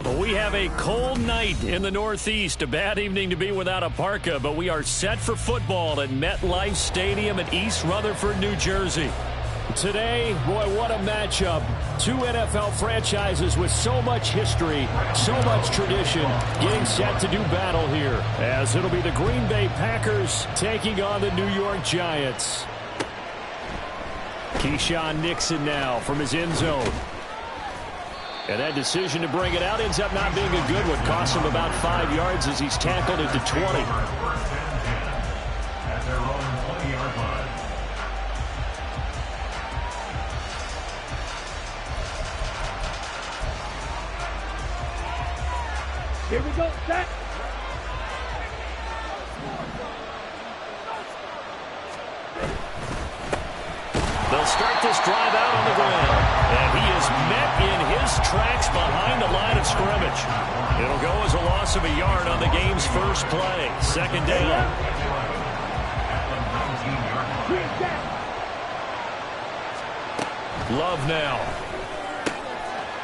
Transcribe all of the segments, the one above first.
Well, we have a cold night in the Northeast. A bad evening to be without a parka, but we are set for football at MetLife Stadium in East Rutherford, New Jersey. Today, boy, what a matchup. Two NFL franchises with so much history, so much tradition, getting set to do battle here, as it'll be the Green Bay Packers taking on the New York Giants. Keisean Nixon now from his end zone. And that decision to bring it out ends up not being a good one. Costs him about 5 yards as he's tackled at the 20. At their own 20-yard line. Here we go, set. They'll start this drive out on the ground. And he is met in his tracks behind the line of scrimmage. It'll go as a loss of a yard on the game's first play. Second down. Love now.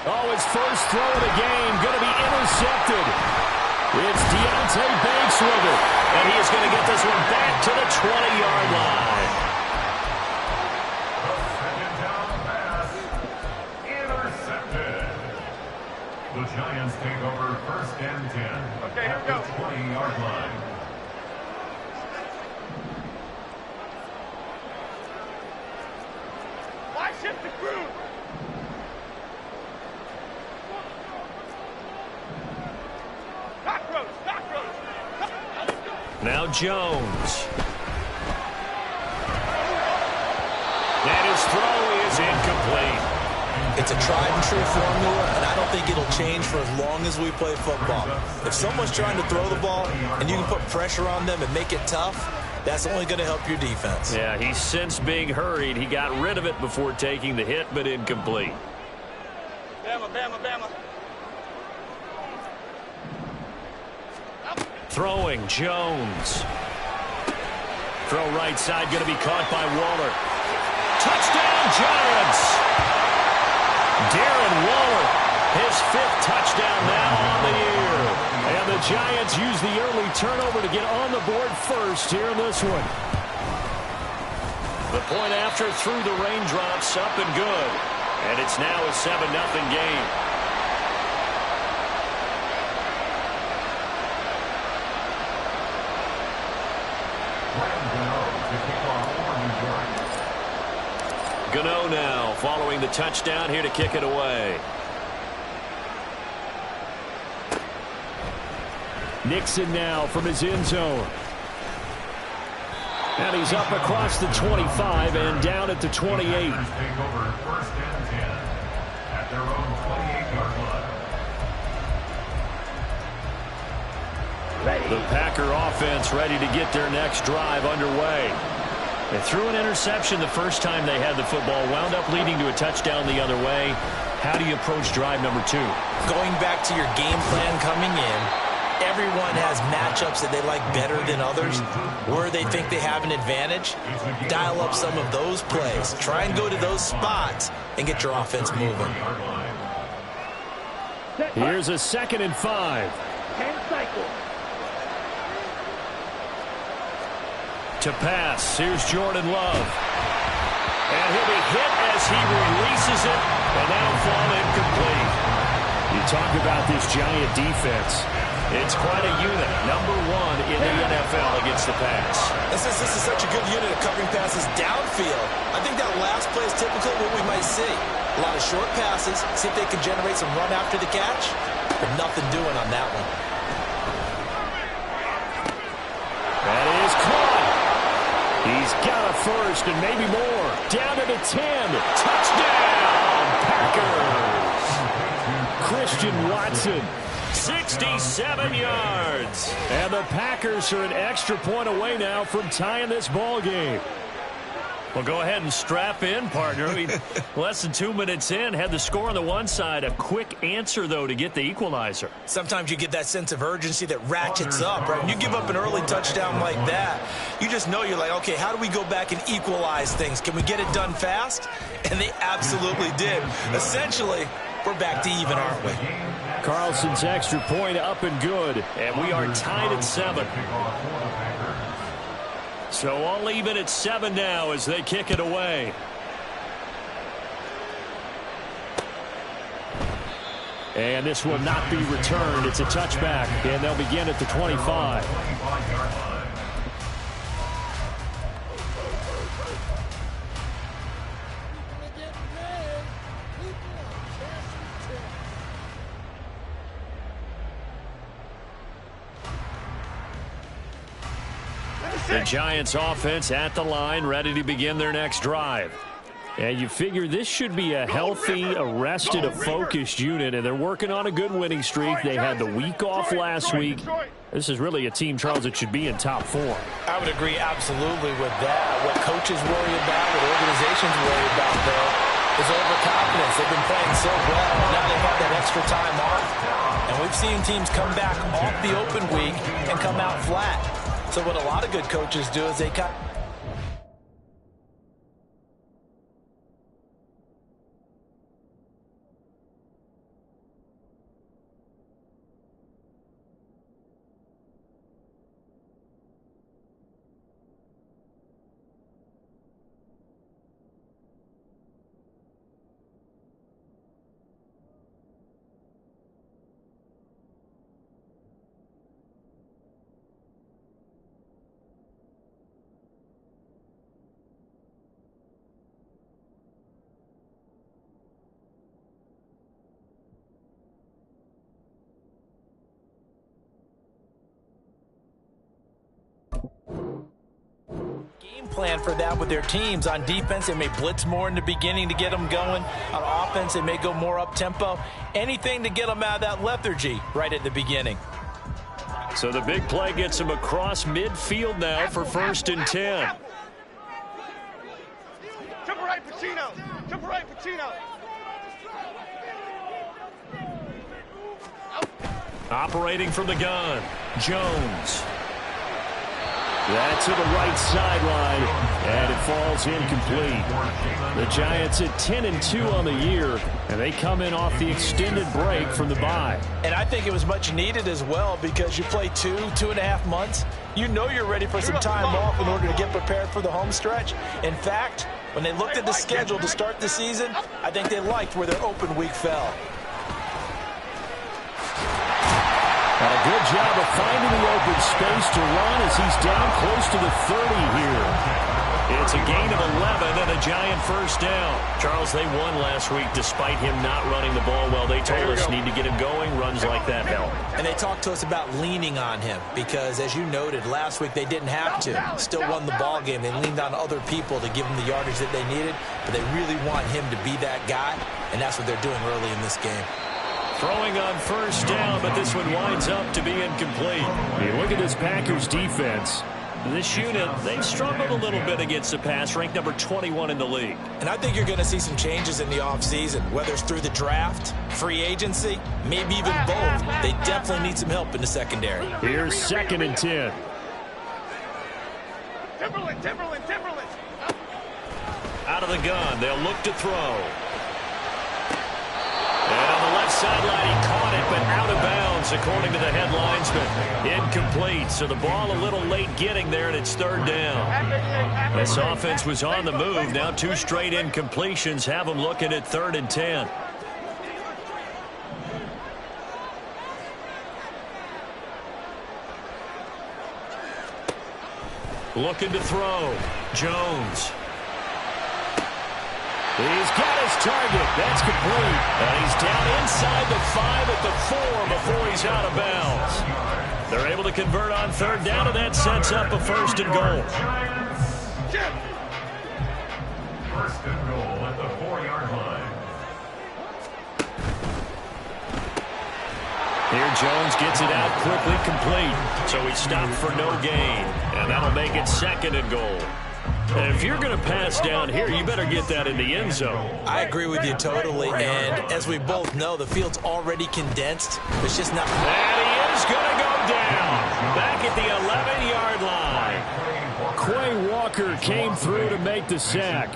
Oh, his first throw of the game going to be intercepted. It's Deonte Banks with it. And he is going to get this one back to the 20-yard line. The Giants take over first and 10. Okay, here we go. 20-yard line. Why shift the crew? Cockroach, cockroach. Now Jones. And his throw is incomplete. It's a tried-and-true formula, and I don't think it'll change for as long as we play football. If someone's trying to throw the ball and you can put pressure on them and make it tough, that's only going to help your defense. Yeah, he's since being hurried. He got rid of it before taking the hit, but incomplete. Bama, Bama, Bama. Throwing, Jones. Throw right side, going to be caught by Waller. Touchdown, Giants! Darren Waller, his 5th touchdown now on the year. And the Giants use the early turnover to get on the board first here in this one. The point after through the raindrops, up and good. And it's now a 7-0 game. Gano now following the touchdown here to kick it away. Nixon now from his end zone. And he's up across the 25 and down at the 28. Take over first and 10 at their own 28-yard line. The Packer offense ready to get their next drive underway. They threw an interception the first time they had the football, wound up leading to a touchdown the other way. How do you approach drive number 2? Going back to your game plan coming in, everyone has matchups that they like better than others, where they think they have an advantage. Dial up some of those plays. Try and go to those spots and get your offense moving. Here's a 2nd and 5. 10 cycles. To pass, here's Jordan Love. And he'll be hit as he releases it, and that'll fall incomplete. You talk about this Giant defense. It's quite a unit, number 1 in the NFL against the pass. This is such a good unit of covering passes downfield. I think that last play is typically what we might see. A lot of short passes, see if they can generate some run after the catch, but nothing doing on that one. That is caught. He's got a first and maybe more. Down to the 10. Touchdown, Packers. Christian Watson, 67 yards. And the Packers are an extra point away now from tying this ball game. Well, go ahead and strap in, partner. I mean, less than 2 minutes in, had the score on the one side. A quick answer, though, to get the equalizer. Sometimes you get that sense of urgency that ratchets up, right? When you give up an early touchdown like that, you just know you're like, okay, how do we go back and equalize things? Can we get it done fast? And they absolutely did. Essentially, we're back to even, aren't we? Carlson's extra point up and good. And we are tied at 7. So all even at 7 now as they kick it away. And this will not be returned. It's a touchback, and they'll begin at the 25. The Giants offense at the line, ready to begin their next drive. And you figure this should be a healthy, arrested, a focused unit, and they're working on a good winning streak. They had the week off last week. This is really a team, Charles, that should be in top 4. I would agree absolutely with that. What coaches worry about, what organizations worry about, though, is overconfidence. They've been playing so well, and now they have that extra time off. And we've seen teams come back off the open week and come out flat. So what a lot of good coaches do is they cut. Plan for that with their teams. On defense, they may blitz more in the beginning to get them going. On offense, they may go more up-tempo. Anything to get them out of that lethargy right at the beginning. So the big play gets them across midfield now for 1st and 10. Jump right, Pacino. Jump right, Pacino. Operating from the gun, Jones. That to the right sideline, and it falls incomplete. The Giants at 10-2 on the year, and they come in off the extended break from the bye. And I think it was much needed as well, because you play 2.5 months. You know you're ready for some time off in order to get prepared for the home stretch. In fact, when they looked at the schedule to start the season, I think they liked where their open week fell. And a good job of finding the open space to run as he's down close to the 30 here. It's a gain of 11 and a Giant first down. Charles, they won last week despite him not running the ball well. They told us need to get him going. Runs like that help. And they talked to us about leaning on him because, as you noted, last week they didn't have to. Still won the ball game. They leaned on other people to give them the yardage that they needed, but they really want him to be that guy, and that's what they're doing early in this game. Throwing on first down, but this one winds up to be incomplete. You look at this Packers defense. This unit, they've struggled a little bit against the pass, ranked number 21 in the league. And I think you're going to see some changes in the offseason, whether it's through the draft, free agency, maybe even both. They definitely need some help in the secondary. Here's 2nd and 10. Timberland. Out of the gun, they'll look to throw. And on the left sideline, he caught it, but out of bounds, according to the head linesman. Incomplete, so the ball a little late getting there, and it's 3rd down. This offense was on the move. Now 2 straight incompletions have them looking at 3rd and 10. Looking to throw. Jones. He's got his target. That's complete. And he's down inside the 5 at the 4 before he's out of bounds. They're able to convert on 3rd down, and that sets up a 1st and goal. 1st and goal at the 4-yard line. Here Jones gets it out quickly, complete. So he stopped for no gain. And that'll make it 2nd and goal. And if you're going to pass down here, you better get that in the end zone. I agree with you totally. And as we both know, the field's already condensed. It's just not. And he is going to go down. Back at the 11-yard line. Quay Walker came through to make the sack.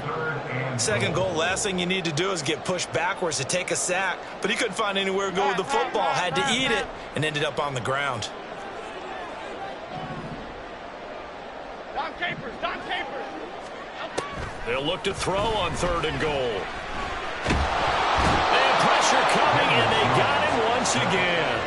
Second goal, last thing you need to do is get pushed backwards to take a sack. But he couldn't find anywhere to go with the football. Had to eat it and ended up on the ground. Don Capers, Don Capers. They'll look to throw on 3rd and goal. And pressure coming, and they got him once again.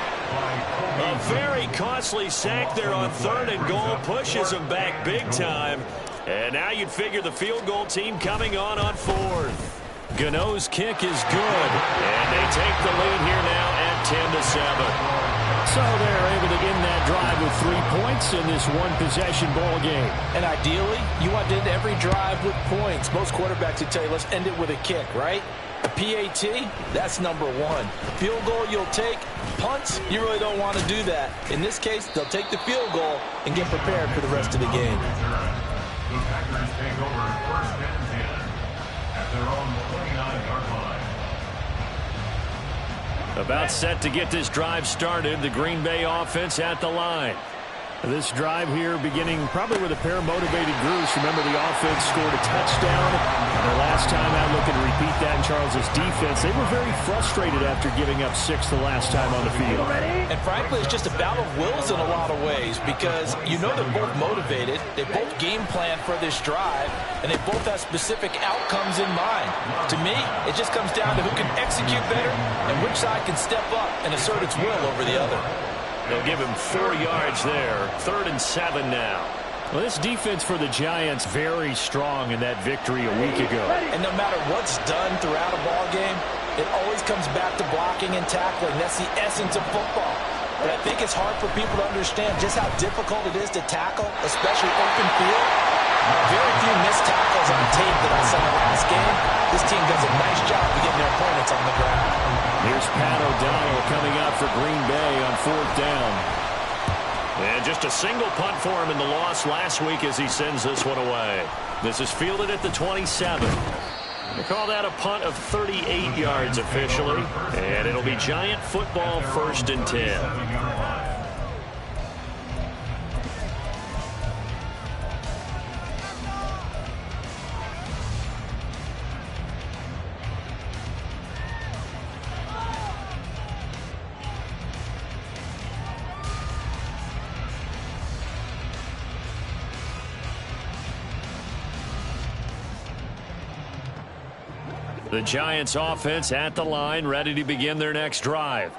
A very costly sack there on 3rd and goal. Pushes him back big time. And now you'd figure the field goal team coming on 4th. Gano's kick is good. And they take the lead here now at 10-7. So they're able to end that drive with 3 points in this one-possession ball game. And ideally, you want to end every drive with points. Most quarterbacks would tell you, let's end it with a kick, right? A PAT, that's number 1. Field goal you'll take. Punts, you really don't want to do that. In this case, they'll take the field goal and get prepared for the rest of the game. The Packers take over 1st and 10 at their own 29-yard line. About set to get this drive started, the Green Bay offense at the line. This drive here beginning probably with a pair of motivated groups. Remember, the offense scored a touchdown. And the last time out, looking to repeat that in Charles' defense. They were very frustrated after giving up 6 the last time on the field. And frankly, it's just a battle of wills in a lot of ways because you know they're both motivated. They both game plan for this drive, and they both have specific outcomes in mind. To me, it just comes down to who can execute better and which side can step up and assert its will over the other. They'll give him 4 yards there. 3rd and 7 now. Well, this defense for the Giants very strong in that victory a week ago. And no matter what's done throughout a ball game, it always comes back to blocking and tackling. That's the essence of football. But I think it's hard for people to understand just how difficult it is to tackle, especially open field. Very few missed tackles on tape that I saw in the last game. This team does a nice job of getting their opponents on the ground. Here's Pat O'Donnell coming out for Green Bay on 4th down. And just a single punt for him in the loss last week as he sends this one away. This is fielded at the 27. They call that a punt of 38 yards officially. And it'll be Giant football 1st and 10. The Giants offense at the line, ready to begin their next drive.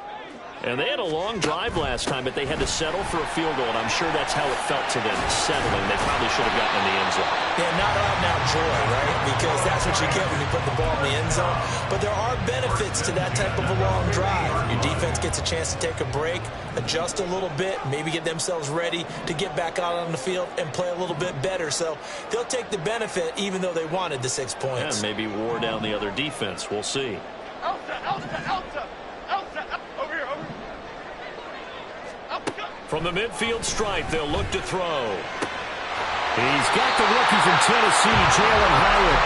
And they had a long drive last time, but they had to settle for a field goal, and I'm sure that's how it felt to them, settling. They probably should have gotten in the end zone. Yeah, not out-and-out joy, right? Because that's what you get when you put the ball in the end zone. But there are benefits to that type of a long drive. Your defense gets a chance to take a break, adjust a little bit, maybe get themselves ready to get back out on the field and play a little bit better. So they'll take the benefit even though they wanted the 6 points. Yeah, maybe wore down the other defense. We'll see. From the midfield stripe, they'll look to throw. He's got the rookie from Tennessee, Jalen Hyatt.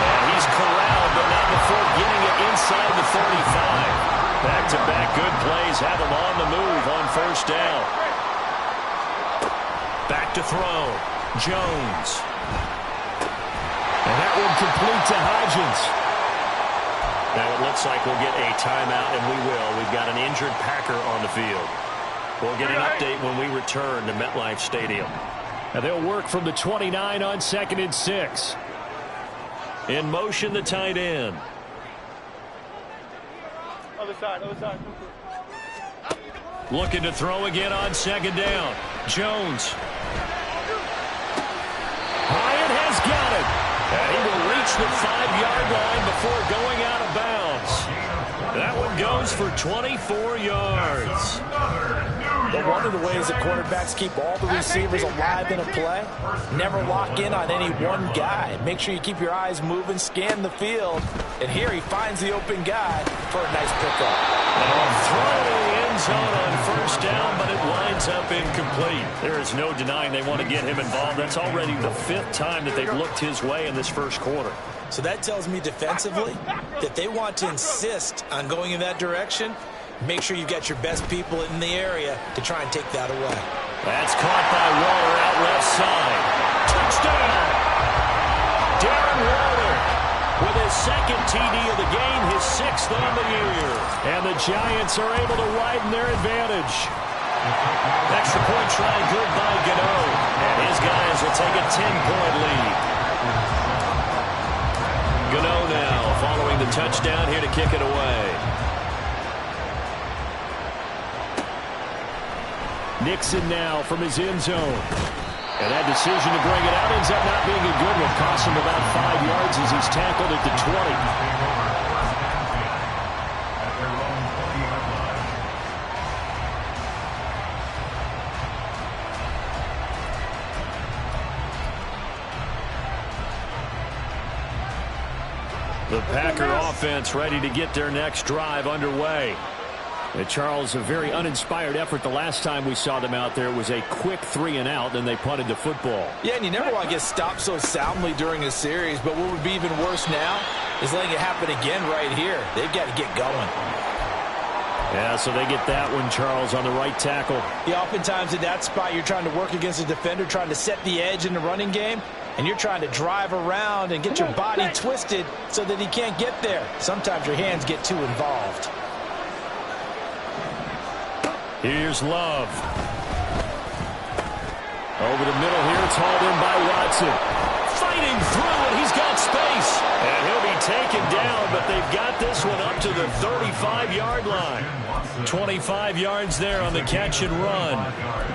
And he's corralled, but not before getting it inside the 35. Back-to-back good plays have him on the move on 1st down. Back to throw. Jones. And that one complete to Hodgins. Now it looks like we'll get a timeout, and we will. We've got an injured Packer on the field. We'll get an update when we return to MetLife Stadium. Now they'll work from the 29 on 2nd and 6. In motion, the tight end. Other side, other side. Looking to throw again on 2nd down. Jones. Hyatt has got it. And he will reach the 5-yard line before going out of bounds. That one goes for 24 yards. But one of the ways that quarterbacks keep all the receivers alive in a play, never lock in on any one guy. Make sure you keep your eyes moving, scan the field. And here he finds the open guy for a nice pickup. And throw to the end zone on 1st down, but it winds up incomplete. There is no denying they want to get him involved. That's already the 5th time that they've looked his way in this 1st quarter. So that tells me defensively that they want to insist on going in that direction. Make sure you've got your best people in the area to try and take that away. That's caught by Waller out left side. Touchdown! Darren Waller with his second TD of the game, his 6th on the year. And the Giants are able to widen their advantage. Extra point try good by Gano. And his guys will take a 10-point lead. Gano now following the touchdown here to kick it away. Nixon now from his end zone. And that decision to bring it out ends up not being a good one. Costs him about 5 yards as he's tackled at the 20. The Packer offense ready to get their next drive underway. And Charles, a very uninspired effort the last time we saw them out there. It was a quick 3-and-out, and they punted the football. Yeah, and you never want to get stopped so soundly during a series, but what would be even worse now is letting it happen again right here. They've got to get going. Yeah, so they get that one, Charles, on the right tackle. Yeah, oftentimes in that spot, you're trying to work against a defender, trying to set the edge in the running game, and you're trying to drive around and get your body twisted so that he can't get there. Sometimes your hands get too involved. Here's Love. Over the middle here, it's hauled in by Watson. Fighting through, and he's got space. And he'll be taken down, but they've got this one up to the 35-yard line. 25 yards there on the catch and run.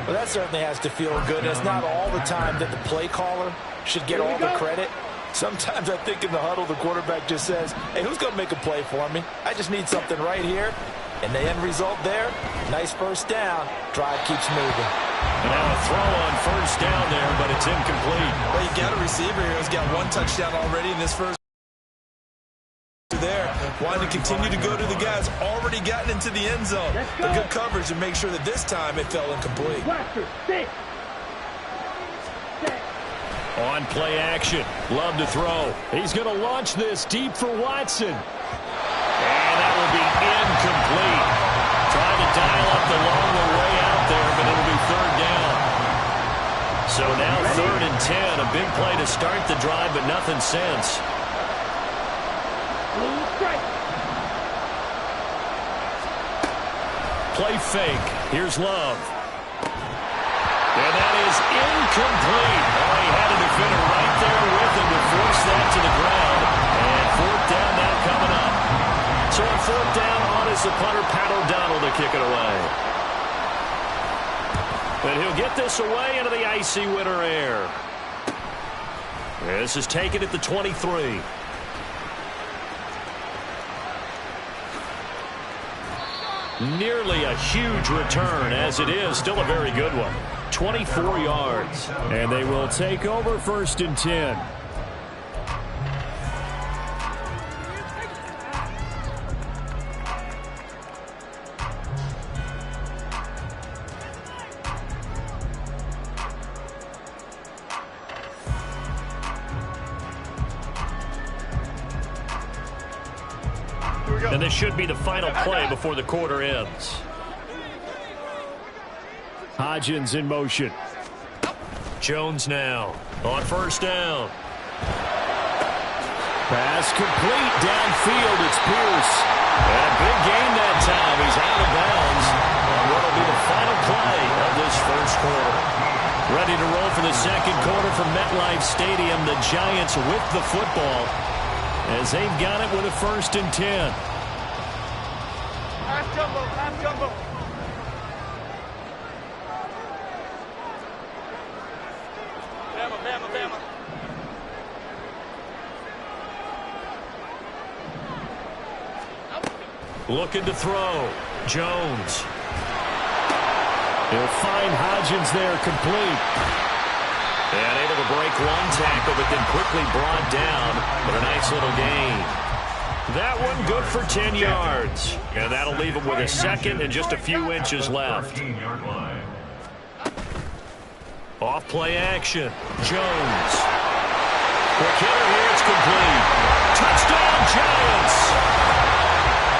Well, that certainly has to feel good. It's not all the time that the play caller should get all the credit. Sometimes I think in the huddle, the quarterback just says, hey, who's going to make a play for me? I just need something right here. And the end result there, nice first down. Drive keeps moving. And now a throw on first down there, but it's incomplete. Well, you got a receiver here who's got 1 touchdown already in this first there. Wanting to continue to go to the guys already gotten into the end zone. But good coverage to make sure that this time it fell incomplete. On play action. Love to throw. He's going to launch this deep for Watson. And that will be incomplete. Trying to dial up the long way out there, but it'll be 3rd down. So now 3rd and 10. A big play to start the drive, but nothing since. Play fake. Here's Love. And that is incomplete. Oh, he had a defender right there with him to force that to the ground. And 4th down now coming up. So on 4th down, on is the punter, Pat O'Donnell, to kick it away. And he'll get this away into the icy winter air. This is taken at the 23. Nearly a huge return, as it is still a very good one. 24 yards. And they will take over 1st and 10. And this should be the final play before the quarter ends. Hodgins in motion. Jones now on 1st down. Pass complete downfield. It's Pierce. And a big gain that time. He's out of bounds. And what will be the final play of this 1st quarter. Ready to roll for the 2nd quarter from MetLife Stadium. The Giants with the football as they've got it with a 1st and 10. Last jumbo. Bama. Looking to throw. Jones. He'll find Hodgins there, complete. And able to break one tackle, but then quickly brought down with a nice little gain. That one good for 10 yards. And that'll leave him with a 2nd and just a few inches left. Off play action. Jones. Quick hitter here, it's complete. Touchdown Giants.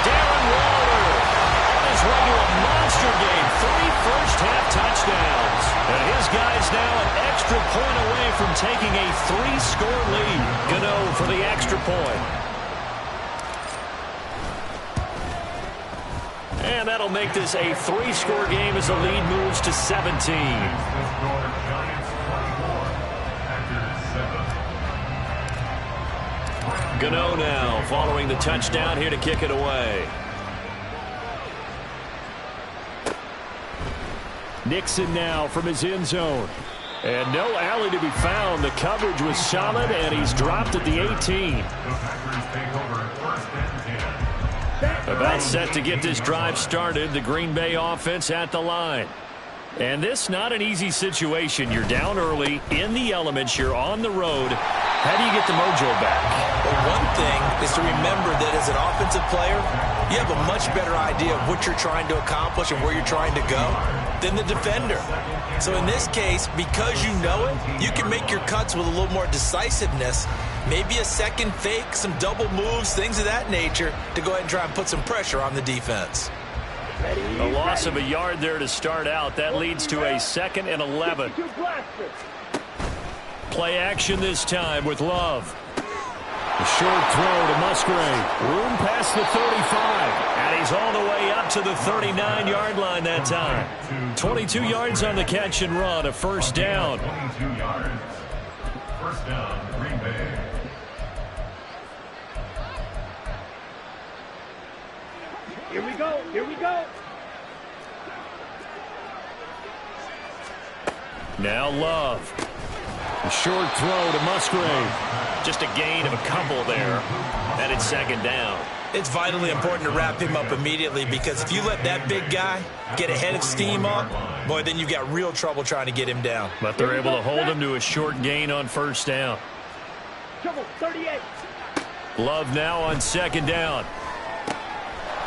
Darren Waller is running a monster game. 3 first-half touchdowns. And his guys is now an extra point away from taking a 3-score lead. Gano for the extra point. And that'll make this a 3-score game as the lead moves to 17. Gano now following the touchdown here to kick it away. Nixon now from his end zone. And no alley to be found. The coverage was solid, and he's dropped at the 18. About set to get this drive started. The Green Bay offense at the line. And this not an easy situation. You're down early, in the elements, you're on the road. How do you get the mojo back? Well, one thing is to remember that as an offensive player, you have a much better idea of what you're trying to accomplish and where you're trying to go than the defender. So in this case, because you know it, you can make your cuts with a little more decisiveness, maybe a second fake, some double moves, things of that nature, to go ahead and try and put some pressure on the defense. A loss of a yard there to start out. That leads to a 2nd and 11. Play action this time with Love. A short throw to Musgrave. Room past the 35. And he's all the way up to the 39-yard line that time. 22 yards on the catch and run. A first down. 22 yards. First down, Green Bay. Here we go. Here we go. Now Love. A short throw to Musgrave. Just a gain of a couple there. And it's 2nd down. It's vitally important to wrap him up immediately, because if you let that big guy get ahead of steam up, boy, then you've got real trouble trying to get him down. But they're able to hold him to a short gain on first down. 38. Love now on 2nd down.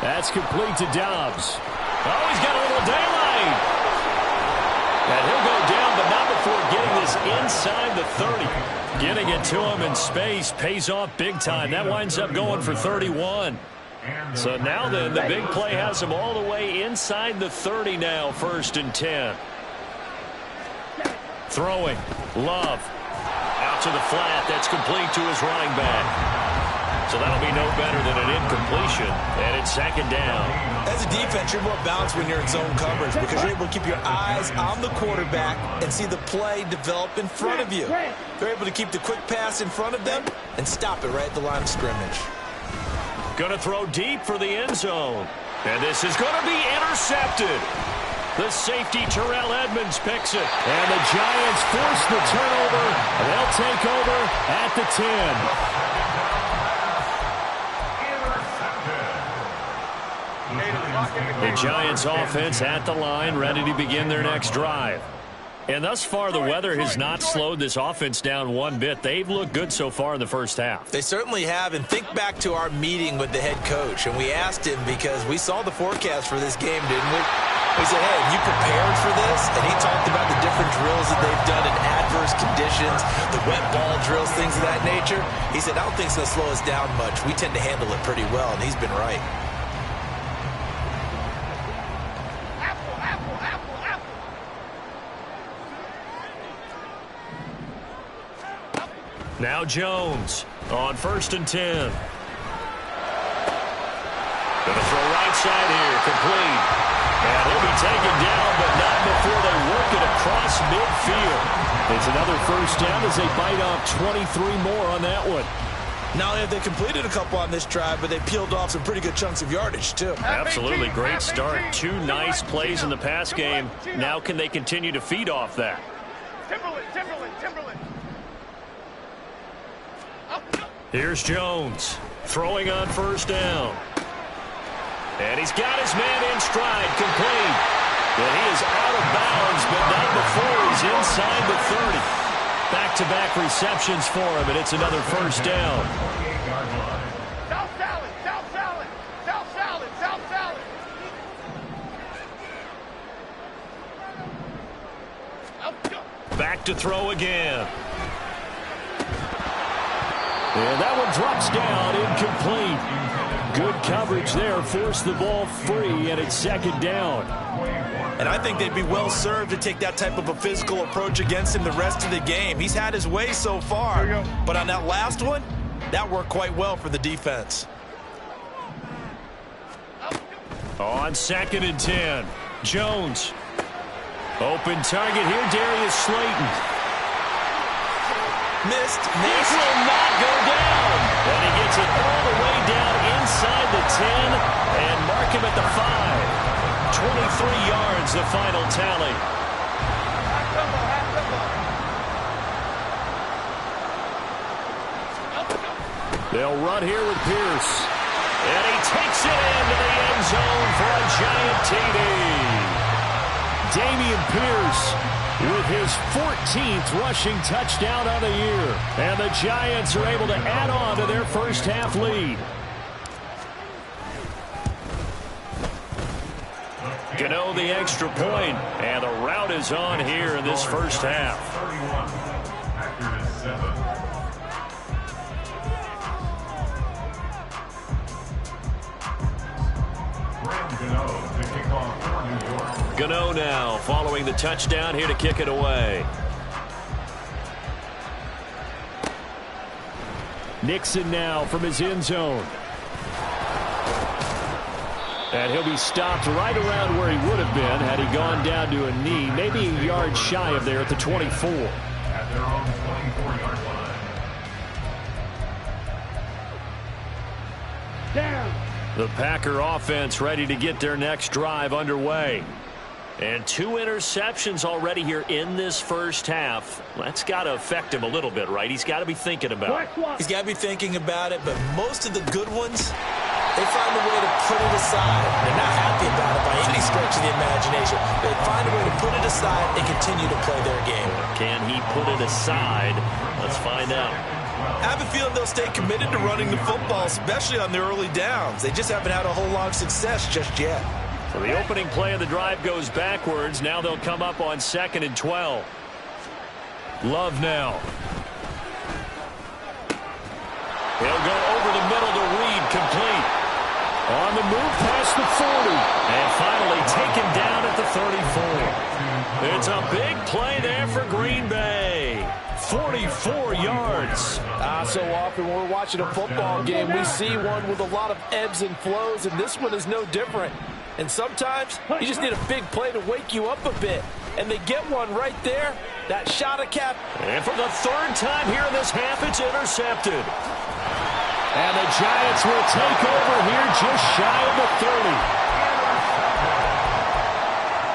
That's complete to Dobbs. Oh, he's got a little daylight. And he'll go down, but not before getting this inside the 30. Getting it to him in space pays off big time. That winds up going for 31. So now then, the big play has him all the way inside the 30 now, 1st and 10. Throwing. Love. Out to the flat. That's complete to his running back. So that'll be no better than an incompletion. And it's 2nd down. As a defense, you're more balanced when you're in zone coverage, because you're able to keep your eyes on the quarterback and see the play develop in front of you. They're able to keep the quick pass in front of them and stop it right at the line of scrimmage. Going to throw deep for the end zone. And this is going to be intercepted. The safety, Terrell Edmonds, picks it. And the Giants force the turnover. They'll take over at the 10. The Giants offense at the line, ready to begin their next drive. And thus far, the weather has not slowed this offense down one bit. They've looked good so far in the first half. They certainly have. And think back to our meeting with the head coach. And we asked him, because we saw the forecast for this game, didn't we? We said, hey, have you prepared for this? And he talked about the different drills that they've done in adverse conditions, the wet ball drills, things of that nature. He said, I don't think it's going to slow us down much. We tend to handle it pretty well, and he's been right. Now Jones on 1st and 10. Going to throw right side here, complete. And he'll be taken down, but not before they work it across midfield. It's another first down as they bite off 23 more on that one. Not only have they completed a couple on this drive, but they peeled off some pretty good chunks of yardage, too. Absolutely great start. 2 nice plays in the pass game. Now can they continue to feed off that? Timberland. Here's Jones throwing on first down. And he's got his man in stride, complete. And he is out of bounds, but not before he's inside the 30. Back-to-back receptions for him, and it's another first down. South salad. Back to throw again. And that one drops down, incomplete. Good coverage there, forced the ball free, and it's 2nd down. And I think they'd be well served to take that type of a physical approach against him the rest of the game. He's had his way so far, but on that last one, that worked quite well for the defense. On 2nd and 10, Jones. Open target here, Darius Slayton. Missed. This will not go down. And he gets it all the way down inside the 10 and mark him at the 5. 23 yards, the final tally. They'll run here with Pierce. And he takes it into the end zone for a giant TD. Dameon Pierce with his 14th rushing touchdown of the year. And the Giants are able to add on to their first half lead. Gano the extra point, and the route is on here in this first half. 31. Gano now following the touchdown here to kick it away. Nixon now from his end zone. And he'll be stopped right around where he would have been had he gone down to a knee, maybe a yard shy of there at the 24. At their own 24-yard line. Down. The Packer offense ready to get their next drive underway. And 2 interceptions already here in this first half. That's got to affect him a little bit, right? He's got to be thinking about it. He's got to be thinking about it, but most of the good ones, they find a way to put it aside. They're not happy about it by any stretch of the imagination. They find a way to put it aside and continue to play their game. Can he put it aside? Let's find out. I have a feeling they'll stay committed to running the football, especially on their early downs. They just haven't had a whole lot of success just yet. So the opening play of the drive goes backwards. Now they'll come up on 2nd and 12. Love now. He'll go over the middle to Reed, complete. On the move past the 40. And finally taken down at the 34. It's a big play there for Green Bay. 44 yards. So often when we're watching a football game, we see one with a lot of ebbs and flows, and this one is no different. And sometimes you just need a big play to wake you up a bit. And they get one right there. That shot of cap. And for the 3rd time here in this half, it's intercepted. And the Giants will take over here just shy of the 30.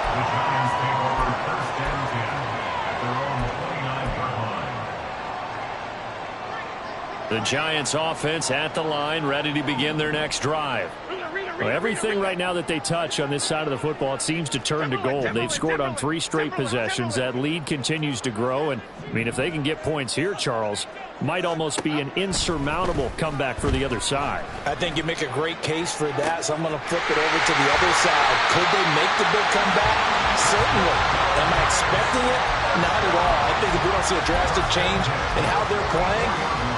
The Giants take over 1st and 10 at their own 29-yard line. The Giants offense at the line, ready to begin their next drive. Well, everything right now that they touch on this side of the football, it seems to turn to gold. They've scored on 3 straight possessions. That lead continues to grow. And, I mean, if they can get points here, Charles, might almost be an insurmountable comeback for the other side. I think you make a great case for that, so I'm going to flip it over to the other side. Could they make the big comeback? Certainly. Am I expecting it? Not at all. I think if we don't see a drastic change in how they're playing,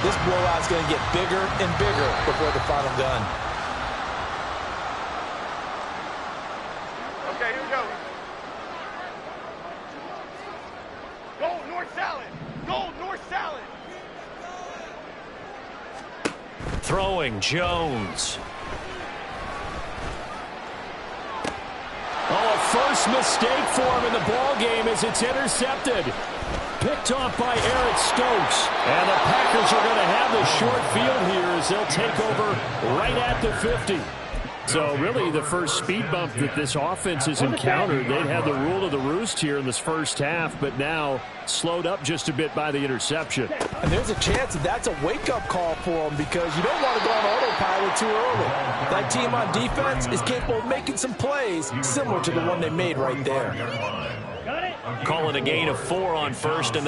this blowout's going to get bigger and bigger before the final gun. Okay, here we go. Gold, north salad. Gold, north salad. Throwing Jones. Oh, a first mistake for him in the ball game as it's intercepted. Picked off by Eric Stokes. And the Packers are going to have the short field here as they'll take over right at the 50. So really the first speed bump that this offense has encountered, they'd had the rule of the roost here in this first half, but now slowed up just a bit by the interception. And there's a chance that that's a wake-up call for them because you don't want to go on autopilot too early. That team on defense is capable of making some plays similar to the one they made right there. Calling a gain of 4 on first and